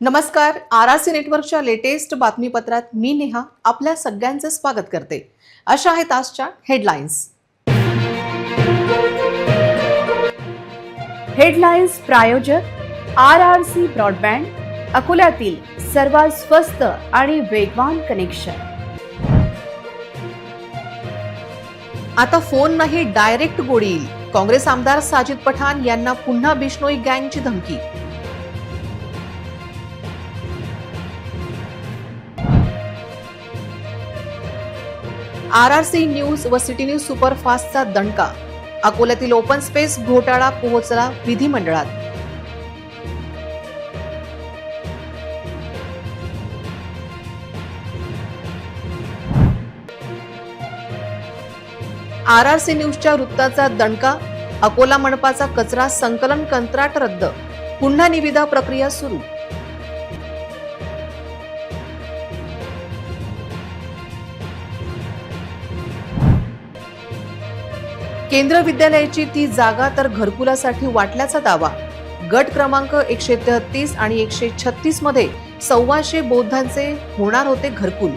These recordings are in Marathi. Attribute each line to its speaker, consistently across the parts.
Speaker 1: नमस्कार. आरआरसी नेटवर्कच्या लेटेस्ट बातमीपत्रात मी नेहा आपल्या सगळ्यांचे स्वागत करते. अशा आहेत आजच्या हेडलाईन्स.
Speaker 2: हेडलाईन्स प्रायोजक आरआरसी ब्रॉडबँड, अकोल्यातील सर्वात स्वस्त आणि वेगवान कनेक्शन.
Speaker 1: आता फोन नाही डायरेक्ट गोळी येईल. काँग्रेस आमदार साजिद पठाण यांना पुन्हा बिश्नोई गँगची धमकी. आरआरसी न्यूज व सिटी न्यूज सुपरफास्टचा दणका. अकोल्यातील ओपन स्पेस घोटाळा पोहोचला विधिमंडळात. आरआरसी न्यूजच्या वृत्ताचा दणका. अकोला मनपाचा कचरा संकलन कंत्राट रद्द. पुन्हा निविदा प्रक्रिया सुरू. केंद्र विद्यालयाची ती जागा तर घरकुलासाठी वाटल्याचा दावा. गट क्रमांक 133 आणि 136 मध्ये 125 बौद्धांचे होणार होते घरकुल.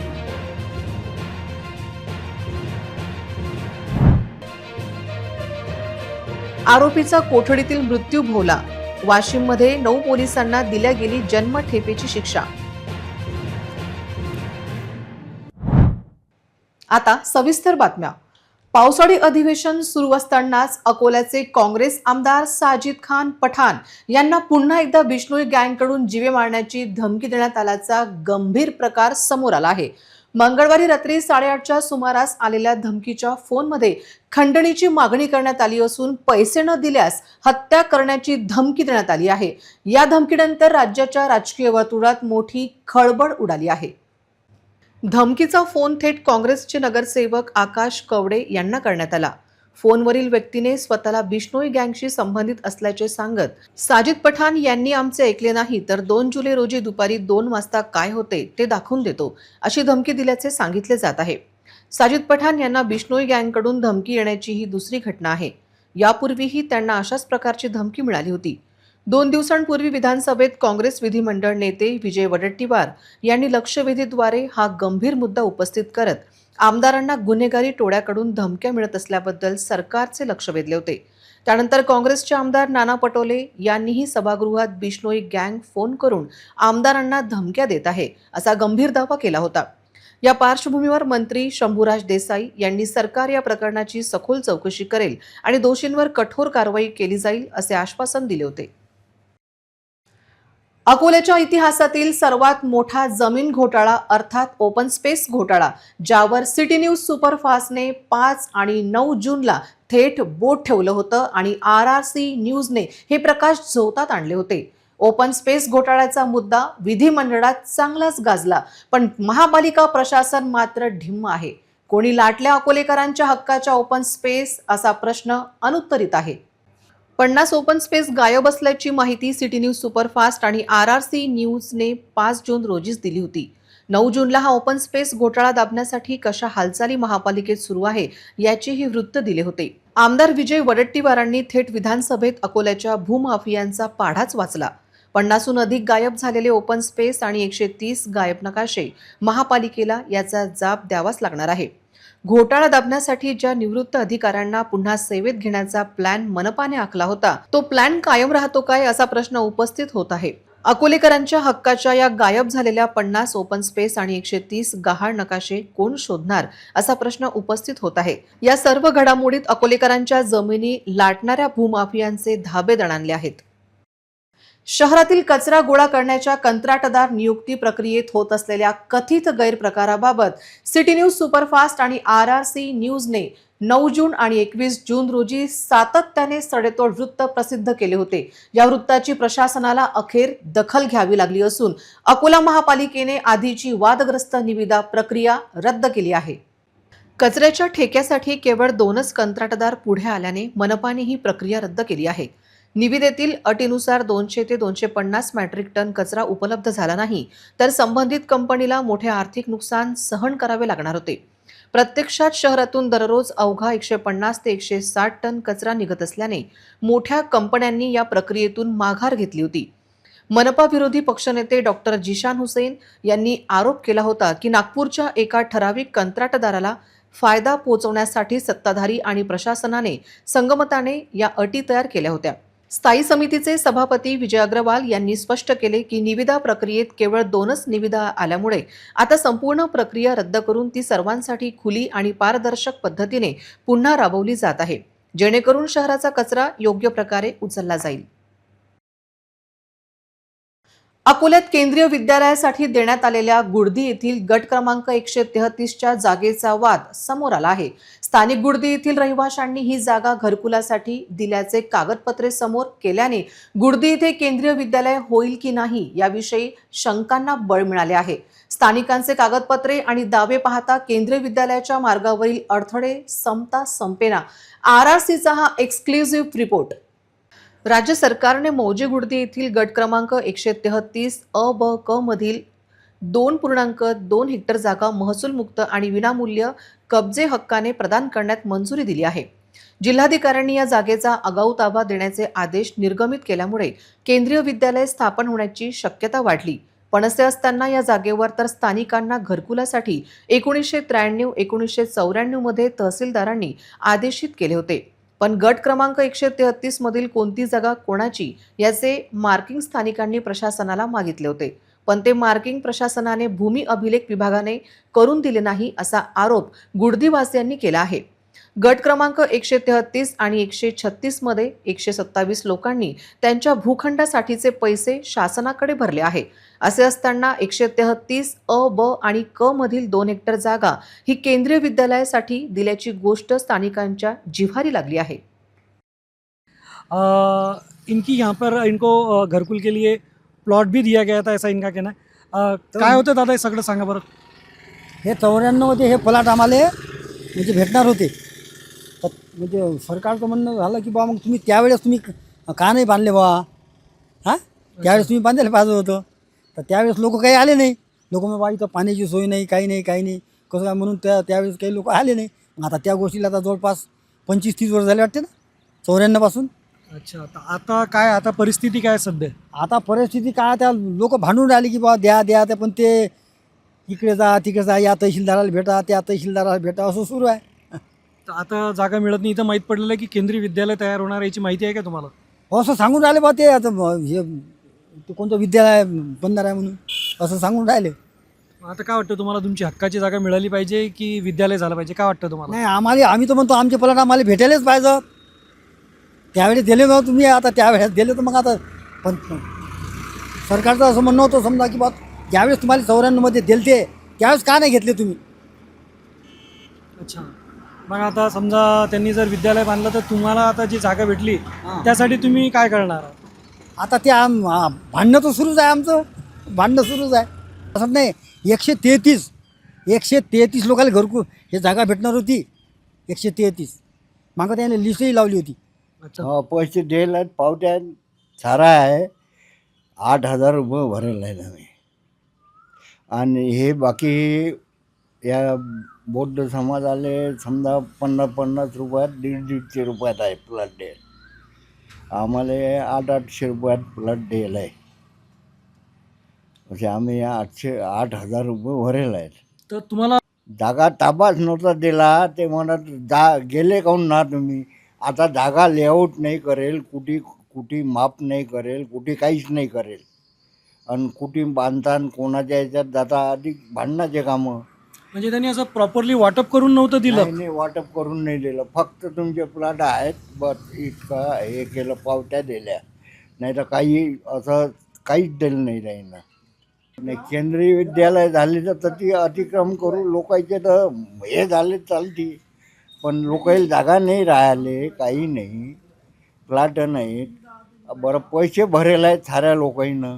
Speaker 1: आरोपीचा कोठडीतील मृत्यू भोवला. वाशिममध्ये 9 पोलिसांना दिल्या गेली जन्मठेपेची शिक्षा. आता सविस्तर बातम्या. पावसाळी अधिवेशन सुरू असतानाच अकोल्याचे काँग्रेस आमदार साजिद खान पठाण यांना पुन्हा एकदा बिश्नोई गँगकडून जीवे मारण्याची धमकी देण्यात आल्याचा गंभीर प्रकार समोर आला आहे. मंगळवारी रात्री 8:30च्या सुमारास आलेल्या धमकीच्या फोनमध्ये खंडणीची मागणी करण्यात आली असून पैसे न दिल्यास हत्या करण्याची धमकी देण्यात आली आहे. या धमकीनंतर राज्याच्या राजकीय वर्तुळात मोठी खळबळ उडाली आहे. धमकीचा फोन थेट काँग्रेसचे नगरसेवक आकाश कवडे यांना करण्यात आला. फोनवरील व्यक्तीने स्वतःला बिश्नोई गँगशी संबंधित असल्याचे सांगत साजिद पठाण यांनी आमचे ऐकले नाही तर 2 जुलै रोजी दुपारी 2 वाजता काय होते ते दाखवून देतो अशी धमकी दिल्याचे सांगितले जात आहे. साजिद पठाण यांना बिश्नोई गँगकडून धमकी येण्याची ही दुसरी घटना आहे. यापूर्वीही त्यांना अशाच प्रकारची धमकी मिळाली होती. 2 दिवसांपूर्वी विधानसभेत काँग्रेस विधिमंडळ नेते विजय वडेट्टीवार यांनी लक्षवेधीद्वारे हा गंभीर मुद्दा उपस्थित करत आमदारांना गुन्हेगारी टोळ्याकडून धमक्या मिळत असल्याबद्दल सरकारचे लक्ष वेधले होते. त्यानंतर काँग्रेसचे आमदार नाना पटोले यांनीही सभागृहात बिश्नोई गँग फोन करून आमदारांना धमक्या देत आहे असा गंभीर दावा केला होता. या पार्श्वभूमीवर मंत्री शंभूराज देसाई यांनी सरकार या प्रकरणाची सखोल चौकशी करेल आणि दोषींवर कठोर कारवाई केली जाईल असे आश्वासन दिले होते. अकोल्याच्या इतिहासातील सर्वात मोठा जमीन घोटाळा अर्थात ओपन स्पेस घोटाळा, ज्यावर सिटी न्यूज सुपरफास्टने 5 आणि 9 जूनला थेट बोट ठेवलं होतं आणि आरआरसी न्यूजने हे प्रकाश झोतात आणले होते. ओपन स्पेस घोटाळ्याचा मुद्दा विधिमंडळात चांगलाच गाजला, पण महापालिका प्रशासन मात्र ढिम्म आहे. कोणी लाटल्या अकोलेकरांच्या हक्काच्या ओपन स्पेस असा प्रश्न अनुत्तरित आहे. 50 ओपन स्पेस गायब असल्याची माहिती सिटी न्यूज सुपरफास्ट आणि आरआरसी न्यूजने 5 जून रोजीच दिली होती. 9 जूनला हा ओपन स्पेस घोटाळा दाबण्यासाठी कशा हालचाली महापालिकेत सुरू आहे याचेही वृत्त दिले होते. आमदार विजय वडेट्टीवारांनी थेट विधानसभेत अकोल्याच्या भूमाफियांचा पाढाच वाचला. 50हून अधिक गायब झालेले ओपन स्पेस आणि 130 गायब नकाशे महापालिकेला याचा जाब द्यावाच लागणार आहे. घोटाळा दाबण्यासाठी ज्या निवृत्त अधिकाऱ्यांना पुन्हा सेवेत घेण्याचा प्लॅन मनपाने आखला होता तो प्लॅन कायम राहतो काय असा प्रश्न उपस्थित होत आहे. अकोलेकरांच्या हक्काच्या या गायब झालेल्या 50 ओपन स्पेस आणि 130 गहाळ नकाशे कोण शोधणार असा प्रश्न उपस्थित होत आहे. या सर्व घडामोडीत अकोलेकरांच्या जमिनी लाटणाऱ्या भूमाफियांचे धाबे दणाणले आहेत. शहरातील कचरा गोळा करण्याच्या कंत्राटदार नियुक्ती प्रक्रियेत होत असलेल्या कथित गैरप्रकाराबाबत सिटी न्यूज सुपरफास्ट आणि आरआरसी न्यूजने 9 जून आणि 21 जून रोजी सातत्याने सडेतोड वृत्त प्रसिद्ध केले होते. या वृत्ताची प्रशासनाला अखेर दखल घ्यावी लागली असून अकोला महापालिकेने आधीची वादग्रस्त निविदा प्रक्रिया रद्द केली आहे. कचऱ्याच्या ठेक्यासाठी केवळ 2च कंत्राटदार पुढे आल्याने मनपाने ही प्रक्रिया रद्द केली आहे. निविदेतील अटीनुसार 200 ते 250 मेट्रिक टन कचरा उपलब्ध झाला नाही तर संबंधित कंपनीला मोठे आर्थिक नुकसान सहन करावे लागणार होते. प्रत्यक्षात शहरातून दररोज अवघा 150 ते 160 टन कचरा निघत असल्याने मोठ्या कंपन्यांनी या प्रक्रियेतून माघार घेतली होती. मनपा विरोधी पक्षनेते डॉक्टर जिशान हुसेन यांनी आरोप केला होता की नागपूरच्या एका ठराविक कंत्राटदाराला फायदा पोहोचवण्यासाठी सत्ताधारी आणि प्रशासनाने संगमताने या अटी तयार केल्या होत्या। स्थायी समितीचे सभापती विजय अग्रवाल यांनी स्पष्ट केले की निविदा प्रक्रियेत केवळ 2च निविदा आल्यामुळे आता संपूर्ण प्रक्रिया रद्द करून ती सर्वांसाठी खुली आणि पारदर्शक पद्धतीने पुन्हा राबवली जात आहे, जेणेकरून शहराचा कचरा योग्य प्रकारे उचलला जाईल। अकोल्यात केंद्रीय विद्यालयासाठी देण्यात आलेल्या गुडदी येथील गट क्रमांक 133च्या जागेचा वाद समोर आला आहे। स्थानिक गुडदी येथील रहिवाशांनी ही जागा घरकुलासाठी दिल्याचे कागदपत्रे समोर केल्याने गुडदी येथे केंद्रीय विद्यालय होईल की नाही याविषयी शंकांना बळ मिळाले आहे। स्थानिकांचे कागदपत्रे आणि दावे पाहता केंद्रीय विद्यालयाच्या मार्गावरील अडथळे संपता संपेना। आरआरसीचा हा एक्सक्लुझिव्ह रिपोर्ट। राज्य सरकारने मौजे गुडदी येथील गट क्रमांक 133 अ ब क मधील 2.2 हेक्टर जागा महसूलमुक्त आणि विनामूल्य कब्जे हक्काने प्रदान करण्यात मंजुरी दिली आहे। जिल्हाधिकाऱ्यांनी या जागेचा आगाऊ ताबा देण्याचे आदेश निर्गमित केल्यामुळे केंद्रीय विद्यालय स्थापन होण्याची शक्यता वाढली। पण असे असताना या जागेवर तर स्थानिकांना घरकुलासाठी 1993-1994 मध्ये तहसीलदारांनी आदेशित केले होते। पण गट क्रमांक 133 मधील कोणती जागा कोणाची याचे मार्किंग स्थानिकांनी प्रशासनाला मागितले होते, पण ते मार्किंग प्रशासनाने भूमी अभिलेख विभागाने करून दिले नाही असा आरोप गुडदीवासियांनी केला आहे। गट क्रमांक 133 आणि 136 मध्ये 127 लोकांनी त्यांच्या भूखंडासाठीचे पैसे शासनाकडे भरले आहे। असे असताना 133 अ ब आणि क मधील 2 हेक्टर जागा ही केंद्रीय विद्यालयासाठी दिल्याची गोष्ट स्थानिकांच्या जिव्हारी लागली आहे।
Speaker 3: इनकी यहाँ पर इनको घरकुल के लिए प्लॉट भी दिया गया था, ऐसा इनका कहना है। काय होतं दादा हे सगळं सांगा बरं।
Speaker 4: हे 94 मध्ये हे प्लॉट आम्हाला म्हणजे भेटणार होते, तर म्हणजे सरकारचं म्हणणं झालं की बा मग तुम्ही त्यावेळेस तुम्ही का नाही बांधले बा, हां त्यावेळेस तुम्ही बांधायला पाहिजे होतं। तर त्यावेळेस लोक काही आले नाही, लोक मग बा इथं पाण्याची सोय नाही, काही नाही कसं काय म्हणून त्यावेळेस काही लोक आले नाही। आता त्या गोष्टीला आता जवळपास 25-30 वर्ष झाले वाटते ना, 94 पासून।
Speaker 3: अच्छा, तर आता काय, आता परिस्थिती काय सध्या?
Speaker 4: आता परिस्थिती काय, त्या लोक भांडून राहिले की बा द्या ते, पण ते इकडे जा तिकडे जा, या तहसीलदाराला भेटा त्या तहसीलदाराला भेटा असं सुरू आहे।
Speaker 3: तर आता जागा मिळत नाही। इथं माहीत पडलेलं आहे की केंद्रीय विद्यालय तयार होणार याची माहिती आहे का तुम्हाला?
Speaker 4: असं सांगून राहिले बा ते, आता हे ते कोणतं विद्यालय बनणार आहे म्हणून असं सांगून राहिले।
Speaker 3: आता काय वाटतं तुम्हाला, तुमची हक्काची जागा मिळाली पाहिजे की विद्यालय झालं पाहिजे, काय वाटतं तुम्हाला?
Speaker 4: नाही आम्ही तर म्हणतो आमचे प्लॉट आम्हाला भेटायलाच पाहिजे। त्यावेळेस दिले मग तुम्ही, आता त्यावेळेस दिले तर मग आता पण सरकारचं असं म्हणणं होतं समजा की बा ज्यावेळेस तुम्हाला 94 मध्ये दिले त्यावेळेस का नाही घेतले तुम्ही?
Speaker 3: अच्छा, मग आता समजा त्यांनी जर विद्यालय बांधलं तर तुम्हाला आता जी जागा भेटली त्यासाठी तुम्ही काय करणार?
Speaker 4: आता ते भांडणं तर सुरूच आहे, आमचं भांडणं सुरूच आहे। असं नाही 133 लोकांना घरकुल हे जागा भेटणार होती, 133 मागं त्याने लिस्टही लावली होती।
Speaker 3: अच्छा,
Speaker 5: पैसे द्यायला पावत्या सारा आहे, 8,000 रुपये भरेल आहे आम्ही। आणि हे बाकी या बौद्ध समाजाले समजा 50 रुपयात 150 रुपयात आहे प्लॉट द्यायला, आम्हाला 800 रुपयात प्लॉट द्यायला आहे। असे आम्ही 8,000 रुपये भरेल आहेत।
Speaker 3: तर तुम्हाला
Speaker 5: जागा ताबाच नव्हता दिला, ते म्हणत गेले काहून ना तुम्ही। आता जागा लेआउट नाही करेल, कुठे माप नाही करेल, कुठे काहीच नाही करेल, आणि कुठे बांधतान कोणाच्या याच्यात जाता अधिक भांडणाचे कामं।
Speaker 3: म्हणजे त्यांनी असं प्रॉपरली वाटप करून नव्हतं दिलं?
Speaker 5: नाही वाटप करून नाही दिलं, फक्त तुमचे प्लॉट आहेत बस इतकं हे केलं, पावत्या दिल्या, नाही तर काही असं काहीच दिलं नाही त्यांना। नाही केंद्रीय विद्यालय झाले तर ती अतिक्रम करू लोकांचे तर हे झाले चालती, पण लोकांना जागा नाही राहिले, काही नाही, प्लॉट नाहीत। बरं पैसे भरेल आहेत साऱ्या लोकांना,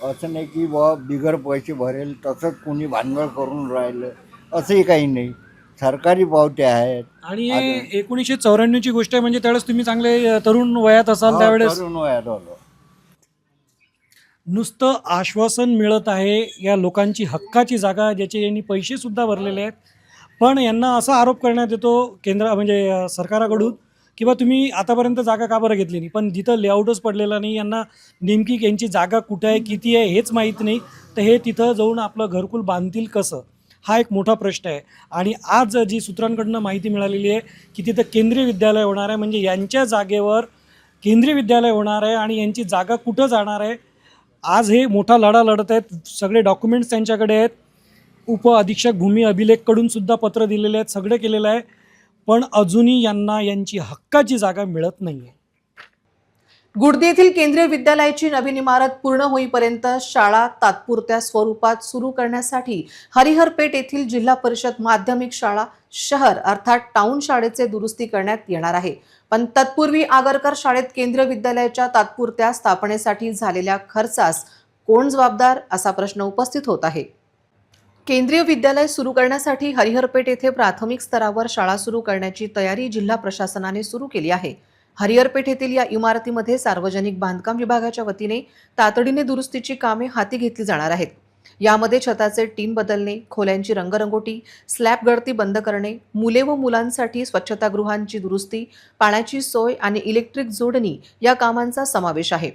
Speaker 5: असं नाही की बा बिगर पैसे भरेल तसंच कोणी भानगड करून राहिलं असंही काही नाही, सरकारी पावत्या आहेत।
Speaker 3: आणि 1994 गोष्ट आहे, म्हणजे त्यावेळेस तुम्ही चांगले तरुण वयात असाल त्यावेळेस?
Speaker 5: तरुण वयात आलो।
Speaker 3: नुसतं आश्वासन मिळत आहे या लोकांची हक्काची जागा ज्याचे यांनी पैसे सुद्धा भरलेले आहेत, पण यांना असा आरोप करण्यात येतो केंद्र म्हणजे सरकाराकडून किंवा तुम्ही आतापर्यंत जागा का बरं घेतली नाही, पण जिथं लेआउटच पडलेला नाही, यांना नेमकी यांची जागा कुठे आहे, किती आहे हेच माहीत नाही, तर हे तिथं जाऊन आपलं घरकुल बांधतील कसं, हा एक मोठा प्रश्न आहे. आणि आज जी सूत्रांकडनं माहिती मिळालेली आहे की तिथं केंद्रीय विद्यालय होणार आहे, म्हणजे यांच्या जागेवर केंद्रीय विद्यालय होणार आहे आणि यांची जागा कुठं जाणार आहे. आज हे मोठा लढा लढत आहेत, सगळे डॉक्युमेंट्स त्यांच्याकडे आहेत, उप अधीक्षक भूमी अभिलेखकडून सुद्धा पत्र दिलेले आहेत, सगळं केलेलं आहे, पण अजूनही यांना यांची हक्काची जागा मिळत नाही आहे.
Speaker 1: गुडदी येथील केंद्रीय विद्यालयाची नवीन इमारत पूर्ण होईपर्यंत शाळा तात्पुरत्या स्वरूपात सुरू करण्यासाठी हरिहरपेठ येथील जिल्हा परिषद माध्यमिक शाळा शहर अर्थात टाउन शाळेचे दुरुस्ती करण्यात येणार आहे. पण तत्पूर्वी आगरकर शाळेत केंद्रीय विद्यालयाच्या तात्पुरत्या स्थापनेसाठी झालेल्या खर्चास कोण जबाबदार असा प्रश्न उपस्थित होत आहे. केंद्रीय विद्यालय सुरू करण्यासाठी हरिहरपेठ येथे प्राथमिक स्तरावर शाळा सुरू करण्याची तयारी जिल्हा प्रशासनाने सुरू केली आहे. हरिहरपेठ येथील या इमारतीमध्ये सार्वजनिक बांधकाम विभागाच्या वतीने तातडीने दुरुस्तीची कामे हाती घेतली जाणार आहेत. यामध्ये छताचे टीन बदलणे, खोल्यांची रंगरंगोटी, स्लॅब गळती बंद करणे, मुले व मुलांसाठी स्वच्छतागृहांची दुरुस्ती, पाण्याची सोय आणि इलेक्ट्रिक जोडणी या कामांचा समावेश आहे.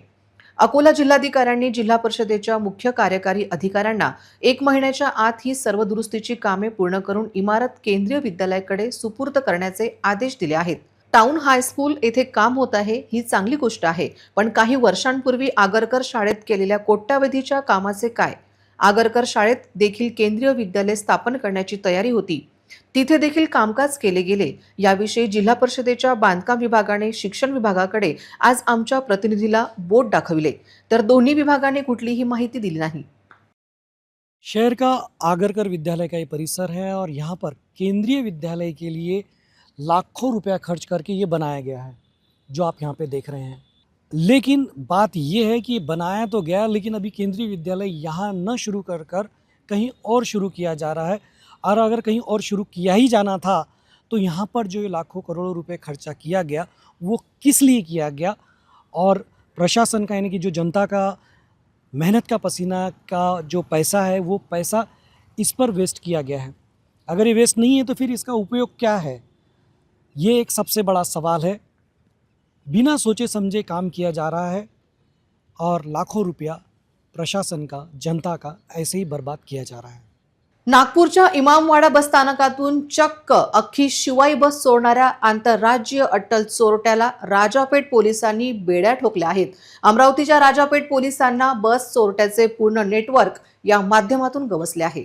Speaker 1: अकोला जिल्हाधिकाऱ्यांनी जिल्हा परिषदेच्या मुख्य कार्यकारी अधिकाऱ्यांना 1 महिन्याच्या आत ही सर्व दुरुस्तीची कामे पूर्ण करून इमारत केंद्रीय विद्यालयाकडे सुपूर्द करण्याचे आदेश दिले आहेत. टाउन हायस्कूल येथे काम होत आहे ही चांगली गोष्ट आहे, पण काही वर्षांपूर्वी आगरकर शाळेत केलेल्या कोट्यावधीच्या कामाचे काय? आगरकर शाळेत देखील केंद्रीय विद्यालय स्थापन करण्याची तयारी होती, तिथे देखील कामकाज केले गेले. याविषयी जिल्हा परिषदेच्या बांधकाम विभागाने शिक्षण विभागाकडे आज आमच्या प्रतिनिधीला बोट दाखविले, तर दोन्ही विभागाने कुठलीही माहिती दिली नाही.
Speaker 3: शहर का आगरकर विद्यालय का ये परिसर है और यहाँ पर केंद्रीय विद्यालय के लिए लाखों रुपया खर्च करके ये बनाया गया है, जो आप यहाँ पे देख रहे हैं. लेकिन बात ये है कि बनाया तो गया, लेकिन अभी केंद्रीय विद्यालय यहाँ न शुरू कर कहीं और शुरू किया जा रहा है. और अगर कहीं और शुरू किया ही जाना था तो यहाँ पर जो ये लाखों करोड़ों रुपए खर्चा किया गया वो किस लिए किया गया, और प्रशासन का यानी कि जो जनता का मेहनत का पसीना का जो पैसा है वो पैसा इस पर वेस्ट किया गया है. अगर ये वेस्ट नहीं है तो फिर इसका उपयोग क्या है, ये एक सबसे बड़ा सवाल है. बिना सोचे समझे काम किया जा रहा है और लाखों रुपया प्रशासन का, जनता का ऐसे ही बर्बाद किया जा रहा है.
Speaker 1: नागपूरच्या इमामवाडा बस स्थानकातून चक्क अख्खी शिवाई बस चोरणाऱ्या आंतरराज्यीय अट्टल चोरट्याला राजापेठ पोलिसांनी बेड्या ठोकल्या आहेत. अमरावतीच्या राजापेठ पोलिसांना बस चोरट्याचे पूर्ण नेटवर्क या माध्यमातून गवसले आहे.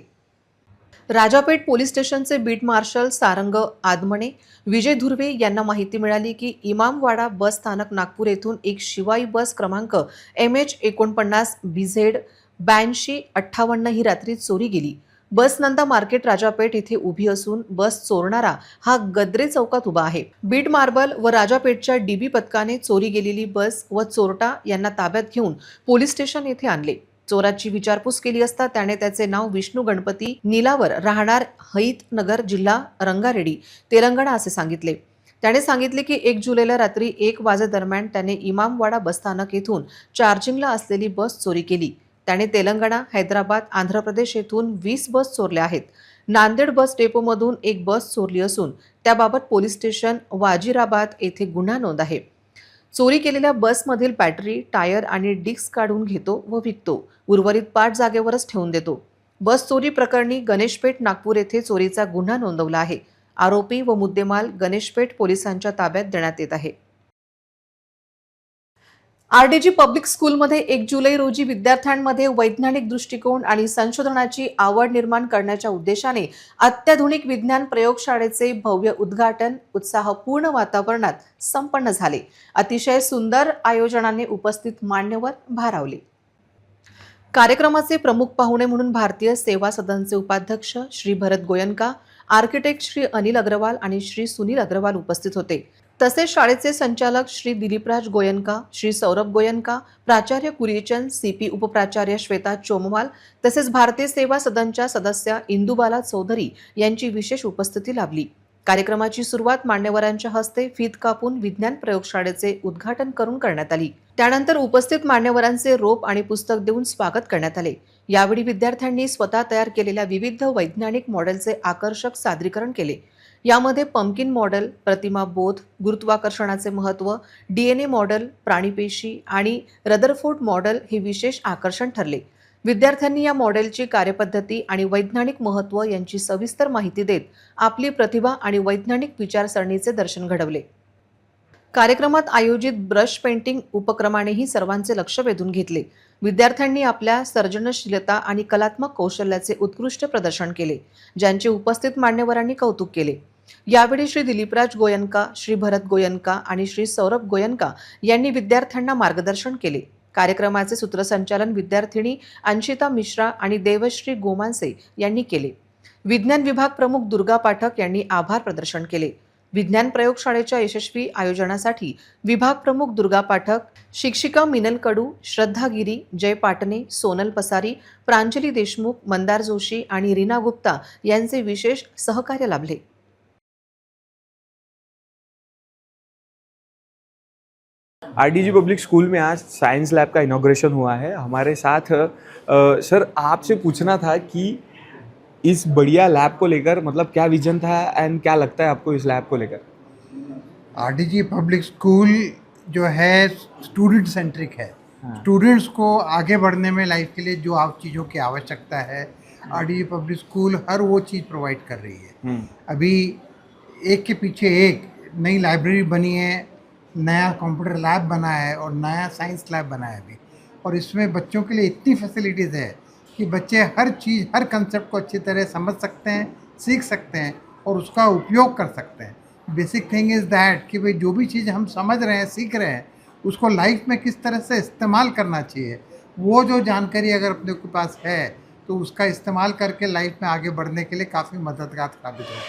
Speaker 1: राजापेठ पोलीस स्टेशनचे बीट मार्शल सारंग आदमणे, विजय धुर्वे यांना माहिती मिळाली की इमामवाडा बस स्थानक नागपूर येथून एक शिवाई बस क्रमांक MH49 BZ 8258 ही रात्री चोरी गेली. बस नंदा मार्केट राजापेठ येथे उभी असून बस चोरणारा हा गद्रे चौकात उभा आहे. बीट मार्बल व राजापेठच्या DB पथकाने चोरी गेलेली बस व चोरटा यांना ताब्यात घेऊन पोलीस स्टेशन येथे आणले. चोराची विचारपूस केली असता त्याने त्याचे नाव विष्णू गणपती नीलावर, राहणार हईत नगर, जिल्हा रंगारेड्डी, तेलंगणा असे सांगितले. त्याने सांगितले की 1 जुलैला रात्री 1 वाजेदरम्यान त्याने इमामवाडा बसस्थानक येथून चार्जिंगला असलेली बस चोरी केली. त्याने तेलंगणा, हैदराबाद, आंध्र प्रदेश येथून 20 बस चोरल्या आहेत. नांदेड बस डेपोमधून एक बस चोरली असून त्याबाबत पोलीस स्टेशन वाजीराबाद येथे गुन्हा नोंद आहे. चोरी केलेल्या बसमधील बॅटरी, टायर आणि डिस्क काढून घेतो व विकतो. उर्वरित पार्ट जागेवरच ठेवून देतो. बस चोरी प्रकरणी गणेशपेठ नागपूर येथे चोरीचा गुन्हा नोंदवला आहे. आरोपी व मुद्देमाल गणेशपेठ पोलिसांच्या ताब्यात देण्यात येत आहे. RDG पब्लिक स्कूलमध्ये 1 जुलै रोजी विद्यार्थ्यांमध्ये वैज्ञानिक दृष्टिकोन आणि संशोधनाची आवड निर्माण करण्याच्या उद्देशाने अत्याधुनिक विज्ञान प्रयोगशाळेचे भव्य उद्घाटन उत्साहपूर्ण वातावरणात संपन्न झाले. अतिशय सुंदर आयोजनाने उपस्थित मान्यवर भारावले. कार्यक्रमाचे प्रमुख पाहुणे म्हणून भारतीय सेवा सदनचे उपाध्यक्ष श्री भरत गोयनका, आर्किटेक्ट श्री अनिल अग्रवाल आणि श्री सुनील अग्रवाल उपस्थित होते. तसेच शाळेचे संचालक श्री दिलीपराज गोयनका, श्री सौरभ गोयनका, प्राचार्य कुरीचंद, CP उपप्राचार्य श्वेता चोमवाल तसेच भारतीय सेवा सदनच्या सदस्या इंदुबाला चौधरी यांची विशेष उपस्थिती लाभली. कार्यक्रमाची सुरुवात मान्यवरांच्या हस्ते फीत कापून विज्ञान प्रयोगशाळेचे उद्घाटन करून करण्यात आली. त्यानंतर उपस्थित मान्यवरांचे रोप आणि पुस्तक देऊन स्वागत करण्यात आले. यावेळी विद्यार्थ्यांनी स्वतः तयार केलेल्या विविध वैज्ञानिक मॉडेलचे आकर्षक सादरीकरण केले. यामध्ये पंपकिन मॉडेल, प्रतिमा बोध, गुरुत्वाकर्षणाचे महत्त्व, DNA मॉडेल, प्राणीपेशी आणि रदरफोर्ड मॉडेल हे विशेष आकर्षण ठरले. विद्यार्थ्यांनी या मॉडेलची कार्यपद्धती आणि वैज्ञानिक महत्त्व यांची सविस्तर माहिती देत आपली प्रतिभा आणि वैज्ञानिक विचारसरणीचे दर्शन घडवले. कार्यक्रमात आयोजित ब्रश पेंटिंग उपक्रमानेही सर्वांचे लक्ष वेधून घेतले. विद्यार्थ्यांनी आपल्या सर्जनशीलता आणि कलात्मक कौशल्याचे उत्कृष्ट प्रदर्शन केले, ज्यांचे उपस्थित मान्यवरांनी कौतुक केले. यावेळी श्री दिलीपराज गोयनका, श्री भरत गोयनका आणि श्री सौरभ गोयनका यांनी विद्यार्थ्यांना मार्गदर्शन केले. कार्यक्रमाचे सूत्रसंचालन विद्यार्थिनी अंशिता मिश्रा आणि देवश्री गोमांसे यांनी केले. विज्ञान विभाग प्रमुख दुर्गा पाठक यांनी आभार प्रदर्शन केले. विज्ञान प्रयोगशाळेच्या यशस्वी आयोजनासाठी विभाग प्रमुख दुर्गा पाठक, शिक्षिका मिनल कडू, श्रद्धा गिरी, जय पाटणे, सोनल पसारी, प्रांजली देशमुख, मंदार जोशी आणि रीना गुप्ता यांचे विशेष सहकार्य लाभले.
Speaker 6: आरडीजी पब्लिक स्कूल में आज साइंस लैब का इनॉग्रेशन हुआ है. हमारे साथ सर आपसे पूछना था कि इस बढ़िया लैब को लेकर मतलब क्या विजन था एंड क्या लगता है आपको इस लैब को लेकर?
Speaker 7: आरडीजी पब्लिक स्कूल जो है स्टूडेंट सेंट्रिक है. स्टूडेंट्स को आगे बढ़ने में लाइफ के लिए जो आप चीज़ों की आवश्यकता है, आरडीजी पब्लिक स्कूल हर वो चीज़ प्रोवाइड कर रही है. अभी एक के पीछे एक नई लाइब्रेरी बनी है, नया कंप्यूटर लैब बना है और नया साइंस लैब बना है अभी. और इसमें बच्चों के लिए इतनी फैसिलिटीज़ है कि बच्चे हर चीज़, हर कंसेप्ट को अच्छी तरह समझ सकते हैं, सीख सकते हैं और उसका उपयोग कर सकते हैं. बेसिक थिंग इज़ दैट कि भाई जो भी चीज़ हम समझ रहे हैं, सीख रहे हैं, उसको लाइफ में किस तरह से इस्तेमाल करना चाहिए, वो जो जानकारी अगर अपने के पास है तो उसका इस्तेमाल करके लाइफ में आगे बढ़ने के लिए काफ़ी मददगार साबित होगा.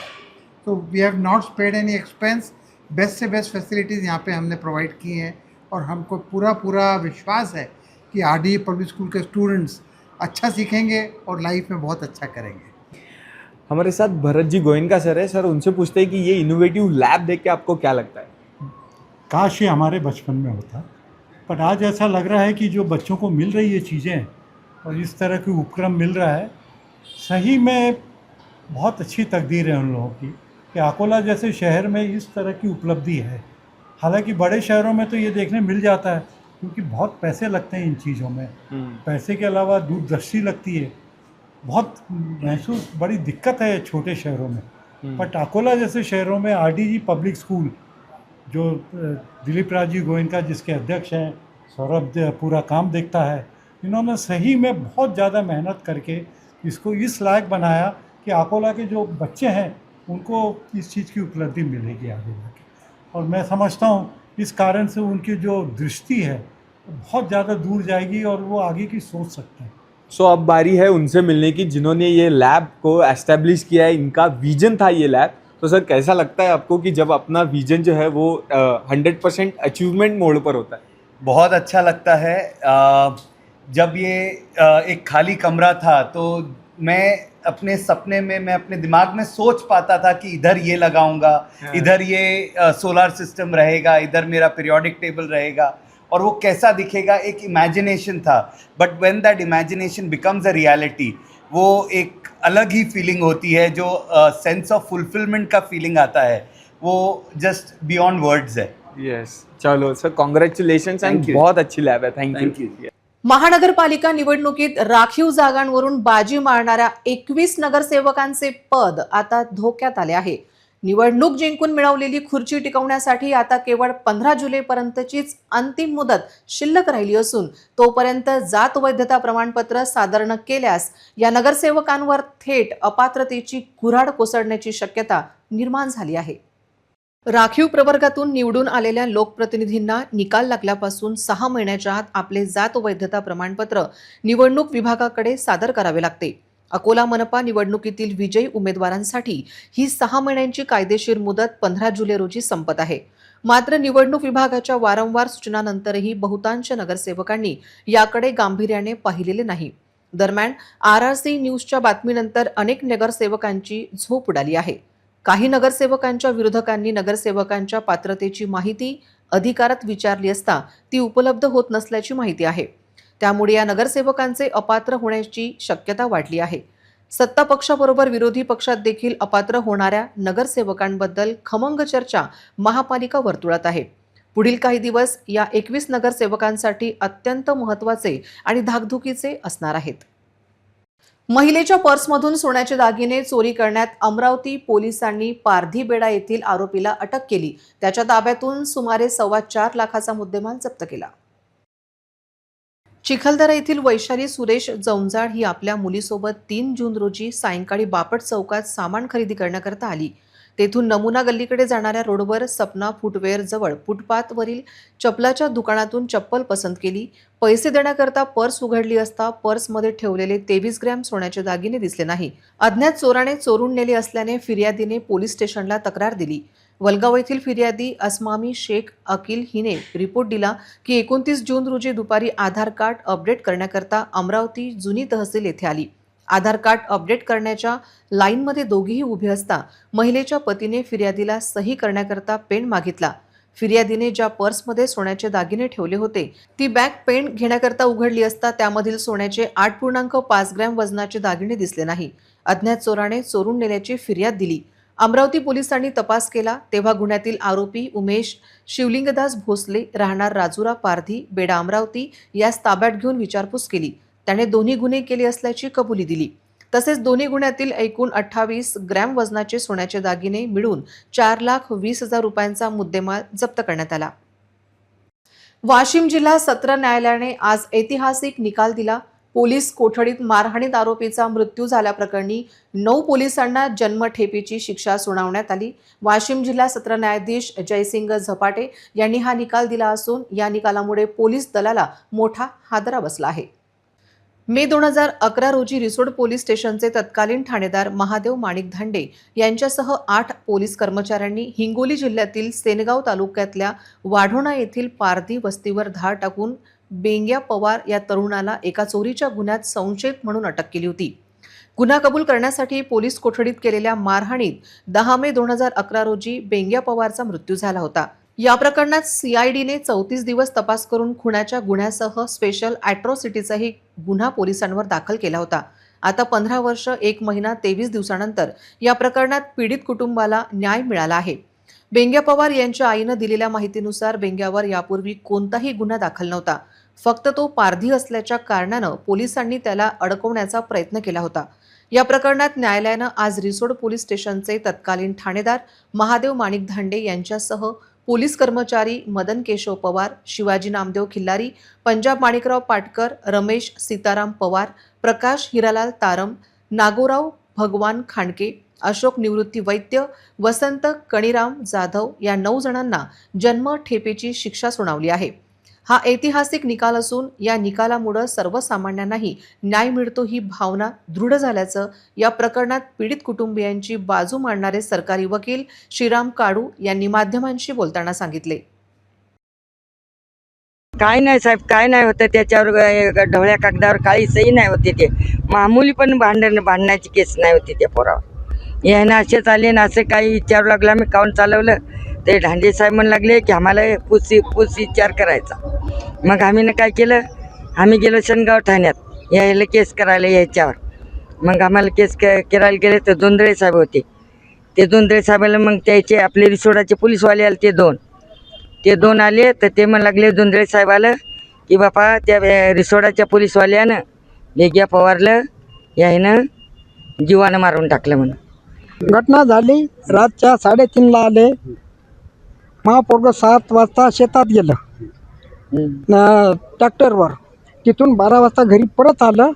Speaker 7: तो वी हैव नॉट स्पेड एनी एक्सपेंस. बेस्ट से बेस्ट फैसिलिटीज़ यहाँ पे हमने प्रोवाइड की हैं और हमको पूरा विश्वास है कि आरडीजी पब्लिक स्कूल के स्टूडेंट्स अच्छा सीखेंगे और लाइफ में बहुत अच्छा करेंगे.
Speaker 6: हमारे साथ भरत जी गोयनका सर है. सर उनसे पूछते हैं कि ये इनोवेटिव लैब देख के आपको क्या लगता है?
Speaker 8: काश ये हमारे बचपन में होता, पर आज ऐसा लग रहा है कि जो बच्चों को मिल रही है चीज़ें और इस तरह के उपक्रम मिल रहा है, सही में बहुत अच्छी तकदीर है उन लोगों की कि अकोला जैसे शहर में इस तरह की उपलब्धि है. हालांकि बड़े शहरों में तो ये देखने मिल जाता है क्योंकि बहुत पैसे लगते हैं इन चीज़ों में. पैसे के अलावा दूरदर्शी लगती है, बहुत महसूस बड़ी दिक्कत है छोटे शहरों में. बट अकोला जैसे शहरों में आरडीजी पब्लिक स्कूल जो दिलीप राज जी गोयनका जिसके अध्यक्ष हैं, सौरभ पूरा काम देखता है, इन्होंने सही में बहुत ज़्यादा मेहनत करके इसको इस लायक बनाया कि अकोला के जो बच्चे हैं उनको इस चीज़ की उपलब्धि मिलेगी आगे जाके. और मैं समझता हूँ इस कारण से उनकी जो दृष्टि है बहुत ज़्यादा दूर जाएगी और वो आगे की सोच सकते हैं.
Speaker 6: सो अब बारी है उनसे मिलने की जिन्होंने ये लैब को एस्टेब्लिश किया है. इनका विजन था ये लैब. तो सर कैसा लगता है आपको कि जब अपना विजन जो है वो 100% अचीवमेंट मोड पर होता है?
Speaker 9: बहुत अच्छा लगता है. जब ये एक खाली कमरा था तो मैं अपने सपने में, मैं अपने दिमाग में सोच पाता था कि इधर ये लगाऊंगा, इधर ये सोलर सिस्टम रहेगा, इधर मेरा पीरियोडिक टेबल रहेगा और वो कैसा दिखेगा. एक इमेजिनेशन था. But when that imagination becomes a reality, वो एक अलग ही फीलिंग होती है. जो सेंस ऑफ फुलफिलमेंट का फीलिंग आता है वो जस्ट बियॉन्ड वर्ड्स है.
Speaker 6: यस. चलो सर, कॉन्ग्रॅच्युलेशन्स एंड बहुत अच्छी लॅब है. Thank you.
Speaker 1: महानगरपालिका निवडणुकीत राखीव जागांवरून बाजी मारणाऱ्या 21 नगरसेवकांचे पद आता धोक्यात आले आहे. निवडणूक जिंकून मिळवलेली खुर्ची टिकवण्यासाठी आता केवळ 15 जुलैपर्यंतचीच अंतिम मुदत शिल्लक राहिली असून तोपर्यंत जात वैधता प्रमाणपत्र सादर न केल्यास या नगरसेवकांवर थेट अपात्रतेची कुऱ्हाड कोसळण्याची शक्यता निर्माण झाली आहे. राखीव प्रवर्गातून निवडून आलेल्या लोकप्रतिनिधींना निकाल लागल्यापासून 6 महिन्याच्या आत आपले जात वैधता प्रमाणपत्र निवडणूक विभागाकडे सादर करावे लागते. अकोला मनपा निवडणुकीतील विजयी उमेदवारांसाठी ही 6 महिन्यांची कायदेशीर मुदत 15 जुलै रोजी संपत आहे. मात्र निवडणूक विभागाच्या वारंवार सूचनांनंतरही बहुतांश नगरसेवकांनी याकडे गांभीर्याने पाहिलेले नाही. दरम्यान RRC न्यूजच्या बातमीनंतर अनेक नगरसेवकांची झोप उडाली आहे. काही नगरसेवकांच्या विरोधकांनी नगरसेवकांच्या पात्रतेची माहिती अधिकारात विचारली असता ती उपलब्ध होत नसल्याची माहिती आहे. त्यामुळे या नगरसेवकांचे अपात्र होण्याची शक्यता वाढली आहे. सत्ता पक्षाबरोबर विरोधी पक्षात देखील अपात्र होणाऱ्या नगरसेवकांबद्दल खमंग चर्चा महापालिका वर्तुळात आहे. पुढील काही दिवस या 21 नगरसेवकांसाठी अत्यंत महत्त्वाचे आणि धाकधुकीचे असणार आहेत. महिलेच्या पर्समधून सोन्याचे दागिने चोरी करण्यात अमरावती पोलिसांनी पारधीबेडा येथील आरोपीला अटक केली. त्याच्या ताब्यातून सुमारे 4.25 लाखाचा मुद्देमाल जप्त केला. चिखलदरा येथील वैशाली सुरेश जौंजाड ही आपल्या मुलीसोबत 3 जून रोजी सायंकाळी बापट चौकात सामान खरेदी करण्याकरता आली. तेथून नमुना गल्लीकडे जाणाऱ्या रोडवर सपना फुटवेअर जवळ फुटपाथवरील चपलाच्या दुकानातून चप्पल पसंत केली. पैसे देण्याकरता पर्स उघडली असता पर्समध्ये ठेवलेले 23 ग्रॅम सोन्याचे दागिने दिसले नाही. अज्ञात चोराने चोरून नेले असल्याने फिर्यादीने पोलीस स्टेशनला तक्रार दिली. वलगाव येथील फिर्यादी अस्मामी शेख अकील हिने रिपोर्ट दिला की 29 जून रोजी दुपारी आधार कार्ड अपडेट करण्याकरता अमरावती जुनी तहसील येथे आली. आधार कार्ड अपडेट करण्याच्या लाईनमध्ये दोघेही उभे असता महिलेच्या पतीने फिर्यादीला सही करण्याकरता पेन मागितला. फिर्यादीने ज्या पर्समध्ये सोन्याचे दागिने ठेवले होते ती बॅग पेन घेण्याकरता उघडली असता त्यामधील सोन्याचे 8.5 ग्रॅम वजनाचे दागिने दिसले नाही. अज्ञात चोराने चोरून नेल्याची फिर्याद दिली. अमरावती पोलिसांनी तपास केला तेव्हा गुन्ह्यातील आरोपी उमेश शिवलिंगदास भोसले राहणार राजुरा पारधी बेडा अमरावती यास ताब्यात घेऊन विचारपूस केली. त्याने दोन्ही गुन्हे केले असल्याची कबुली दिली. तसेच दोन्ही गुन्ह्यातील एकूण 28 ग्रॅम वजनाचे सोन्याचे दागिने मिळून 4,20,000 रुपयांचा मुद्देमाल जप्त करण्यात आला. वाशिम जिल्हा सत्र न्यायालयाने आज ऐतिहासिक निकाल दिला. पोलीस कोठडीत मारहाणीत आरोपीचा मृत्यू झाल्याप्रकरणी 9 पोलिसांना जन्मठेपेची शिक्षा सुनावण्यात आली. वाशिम जिल्हा सत्र न्यायाधीश जयसिंग झपाटे यांनी हा निकाल दिला असून या निकालामुळे पोलीस दलाला मोठा हादरा बसला आहे. मे 2011 रोजी रिसोड पोलीस स्टेशनचे तत्कालीन ठाणेदार महादेव माणिक धांडे यांच्यासह 8 पोलीस कर्मचाऱ्यांनी हिंगोली जिल्ह्यातील सेनगाव तालुक्यातल्या वाढोणा येथील पारधी वस्तीवर धाड टाकून बेंग्या पवार या तरुणाला एका चोरीच्या गुन्ह्यात संशयित म्हणून अटक केली होती. गुन्हा कबूल करण्यासाठी पोलीस कोठडीत केलेल्या मारहाणीत 10 मे 2011 रोजी बेंग्या पवारचा मृत्यू झाला होता. या प्रकरणात CIDने 34 दिवस तपास करून खुनाच्या गुन्ह्यासह स्पेशल ॲट्रॉसिटीचाही गुन्हा पोलिसांवर दाखल केला होता. आता 15 वर्ष 1 महिना 23 दिवसानंतर या प्रकरणात पीडित कुटुंबाला न्याय मिळाला आहे. बेंग्या पवार यांच्या आईनं दिलेल्या माहितीनुसार बेंग्यावर यापूर्वी कोणताही गुन्हा दाखल नव्हता. फक्त तो पारधी असल्याच्या कारणानं पोलिसांनी त्याला अडकवण्याचा प्रयत्न केला होता. या प्रकरणात न्यायालयानं आज रिसोड पोलीस स्टेशनचे तत्कालीन ठाणेदार महादेव माणिक धांडे यांच्यासह पोलीस कर्मचारी मदन केशव पवार, शिवाजी नामदेव खिल्लारी, पंजाब माणिकराव पाटकर, रमेश सीताराम पवार, प्रकाश हिरालाल तारम, नागोराव भगवान खांडके, अशोक निवृत्ती वैद्य, वसंत कणीराम जाधव या 9 जणांना जन्मठेपेची शिक्षा सुनावली आहे. हा ऐतिहासिक निकाल असून या निकालामुळे सर्वसामान्यांनाही न्याय मिळतो ही भावना दृढ झाल्याचं या प्रकरणात पीडित कुटुंबियांची बाजू मांडणारे सरकारी वकील श्रीराम काडू यांनी माध्यमांशी बोलताना सांगितले.
Speaker 10: काय नाही साहेब, काय नाही होतं त्याच्यावर. ढवळ्या कागदावर काळी सही नाही होती. ते मामूली पण भांडण्याची केस नाही होती त्या पोरावर. यानं असेच आले ना असं काही विचारू लागलं. आम्ही काऊन चालवलं ते ढांडे साहेब म्हणू लागले की आम्हाला पूस विचार करायचा. मग आम्ही ना काय केलं, आम्ही गेलो शनगाव ठाण्यात यायला केस करायला यायच्यावर. मग आम्हाला केस करायला गेले तर जोंधळे साहेब होते. ते जोंधळे साहेबाला मग त्याचे आपले रिसोडाचे पोलीसवाले आले ते दोन आले तर ते म्हणू लागले जोंधळे साहेबाला की बापा त्या रिसोडाच्या पोलीसवाल्यानं बेग्या पवारलं यानं जीवानं मारून टाकलं म्हणून.
Speaker 11: घटना झाली रातच्या 3:30ला आले. महापोरग 7 वाजता शेतात गेलं ट्रॅक्टरवर. तिथून 12 वाजता घरी परत आलं.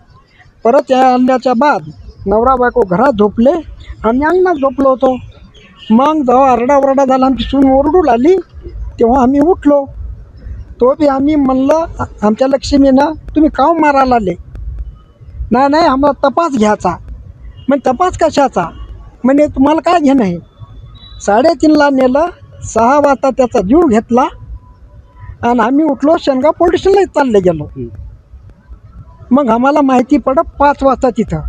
Speaker 11: परत आल्याच्या बाद नवरा बायको घरात झोपले आणि अंगणात झोपलो होतो. मग जेव्हा आरडाओरडा झाला आमची सून ओरडू लागली तेव्हा आम्ही उठलो. तो बी आम्ही म्हणलं आमच्या लक्ष्मीनं तुम्ही काव मारायला आले. नाही आम्हाला तपास घ्यायचा. मग तपास कशाचा म्हणजे तुम्हाला काय घेणं आहे. 3:30ला नेलं. 6 वाजता त्याचा जीव घेतला आणि आम्ही उठलो शेनगाव पोलीस स्टेशनला चालले गेलो. मग आम्हाला माहिती पडत 5 वाजता तिथं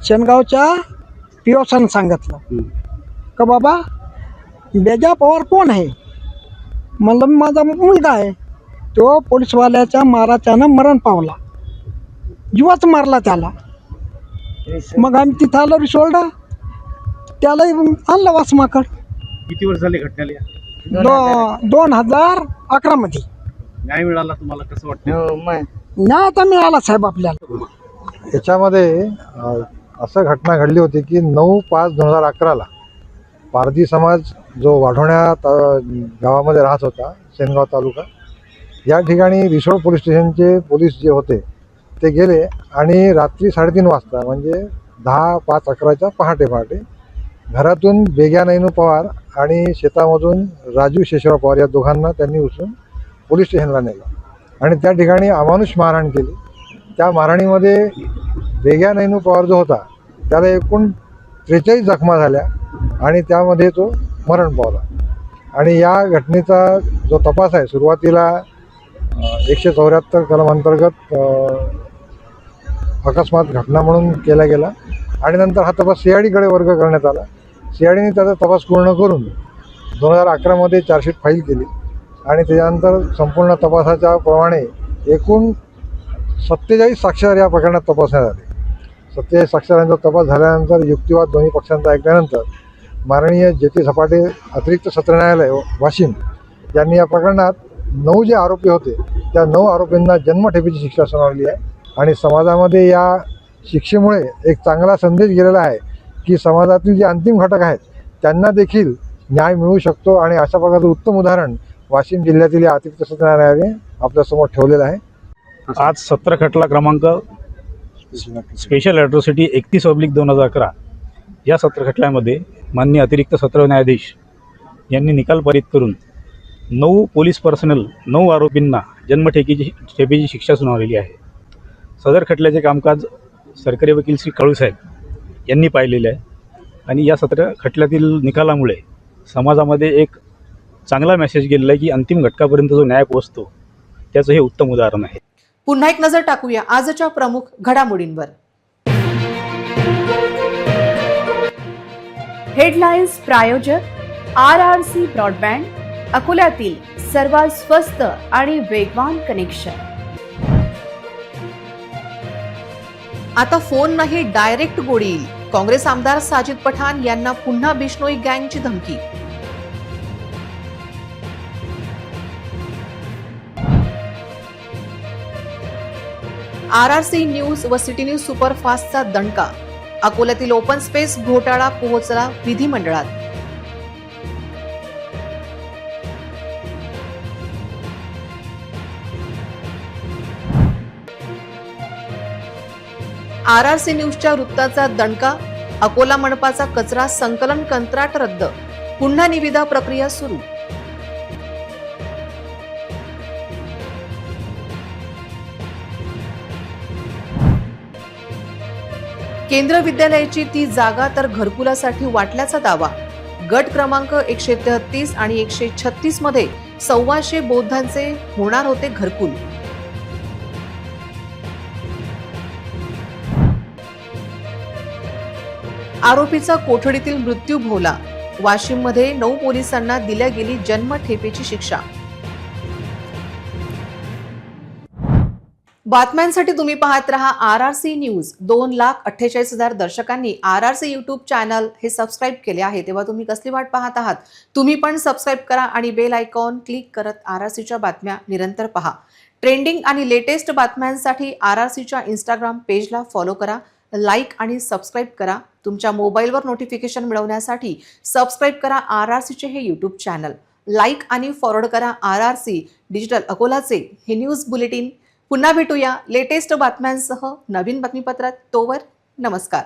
Speaker 11: शेनगावच्या पिओसानं सांगितलं का बाबा बेग्या पवार कोण आहे. म्हणलं माझा मुलगा आहे. तो पोलीसवाल्याच्या माराच्यानं मरण पावला, जीवाच मारला त्याला. मग आम्ही तिथं आलो रिसोर्टला, त्यालाही आणलं वासमाकड.
Speaker 12: किती वर्ष झाले घटनेला?
Speaker 11: 2011 मध्ये.
Speaker 12: न्याय मिळाला तुम्हाला, कसं वाटतं?
Speaker 11: नाही आता मिळाला साहेब आपल्याला.
Speaker 13: याच्यामध्ये असं घटना घडली होती की 9/5/2011ला पारधी समाज जो वाढवण्या गावामध्ये राहत होता, सेनगाव तालुका, या ठिकाणी रिसोड पोलीस स्टेशनचे पोलीस जे होते ते गेले आणि रात्री 3:30 वाजता म्हणजे 10:05-11च्या पहाटे घरातून बेग्या नैनू पवार आणि शेतामधून राजू शेषराव पवार या दोघांना त्यांनी उचलून पोलीस स्टेशनला नेलं आणि त्या ठिकाणी अमानुष मारहाण केली. त्या मारहाणीमध्ये बेग्या नैनू पवार जो होता त्याला एकूण 43 जखमा झाल्या आणि त्यामध्ये तो मरण पावला. आणि या घटनेचा जो तपास आहे सुरुवातीला 174 कलम अंतर्गत अकस्मात घटना म्हणून केला गेला आणि नंतर हा तपास CIDकडे वर्ग करण्यात आला. CIDने त्याचा तपास पूर्ण करून 2011मध्ये चार्जशीट फाईल केली आणि त्याच्यानंतर संपूर्ण तपासाच्या प्रमाणे एकूण 47 साक्षीदार या प्रकरणात तपासण्यात आले. 47 साक्षीदारांचा तपास झाल्यानंतर युक्तिवाद दोन्ही पक्षांचा ऐकल्यानंतर माननीय JP सपाटे अतिरिक्त सत्र न्यायालय वाशिम यांनी या प्रकरणात 9 जे आरोपी होते त्या 9 आरोपींना जन्मठेपेची शिक्षा सुनावली आहे. आणि समाजामध्ये या शिक्षेमुळे एक चांगला संदेश गेलेला आहे की समाजातील जे अंतिम घटक आहेत त्यांना देखील न्याय मिळू शकतो आणि अशा प्रकारचं उत्तम उदाहरण वाशिम जिल्ह्यातील या अतिरिक्त सत्र न्यायालयाने आपल्यासमोर ठेवलेलं आहे.
Speaker 12: आज 17 खटला क्रमांक स्पेशल ॲट्रॉसिटी 31/2011 या सत्र खटल्यामध्ये माननीय अतिरिक्त सत्र न्यायाधीश यांनी निकाल पारित करून 9 पोलीस पर्सनल 9 आरोपींना जन्मठेपेची शिक्षा सुनावलेली आहे. सदर खटल्याचे कामकाज सरकारी वकील श्री काळूसाहेब यांनी पाहिलेले आहे आणि या सत्र खटल्यातील निकालामुळे समाजामध्ये एक चांगला मेसेज गेलेला आहे की अंतिम घटकापर्यंत जो न्याय पोहोचतो त्याचं हे उत्तम उदाहरण आहे.
Speaker 1: पुन्हा एक नजर टाकूया आजच्या प्रमुख घडामोडींवर.
Speaker 2: हेडलाईन्स प्रायोजक RRC ब्रॉडबँड, अकोल्यातील सर्वात स्वस्त आणि वेगवान कनेक्शन.
Speaker 1: आता फोन नाही डायरेक्ट गोळी येईल. काँग्रेस आमदार साजिद पठाण यांना पुन्हा बिश्नोई गँगची धमकी. RRC न्यूज व सिटी न्यूज सुपरफास्टचा दणका. अकोल्यातील ओपन स्पेस घोटाळा पोहोचला विधिमंडळात. RRC न्यूजच्या वृत्ताचा दणका. अकोला मनपाचा कचरा संकलन कंत्राट रद्द, पुन्हा निविदा प्रक्रिया सुरू. केंद्र विद्यालयाची ती जागा तर घरकुलासाठी वाटल्याचा दावा. गट क्रमांक 133 आणि 136 मध्ये 125 बौद्धांचे होणार होते घरकुल. आरोपीचा कोठडीतील मृत्यू भोवला. वाशिममध्ये 9 पोलिसांना दिल्या गेली जन्मठेपेची शिक्षा. बातम्यांसाठी तुम्ही पाहत रहा RRC news. 2,48,000 दर्शकांनी RRC YouTube channel हे सबस्क्राईब केले आहे, तेव्हा तुम्ही कसली वाट पाहत आहात? तुम्ही पण सबस्क्राईब करा आणि बेल आयकॉन क्लिक करत RRCच्या बातम्या निरंतर पहा. ट्रेंडिंग आणि लेटेस्ट बातम्यांसाठी RRCच्या इंस्टाग्राम पेजला फॉलो करा, लाईक आणि सबस्क्राईब करा. तुमच्या मोबाईलवर नोटिफिकेशन मिळवण्यासाठी सबस्क्राईब करा RRCचे हे यूट्यूब चॅनल. लाईक आणि फॉरवर्ड करा RRC डिजिटल अकोलाचे हे न्यूज बुलेटिन. पुन्हा भेटूया लेटेस्ट बातम्यांसह नवीन बातमीपत्रात. तोवर नमस्कार.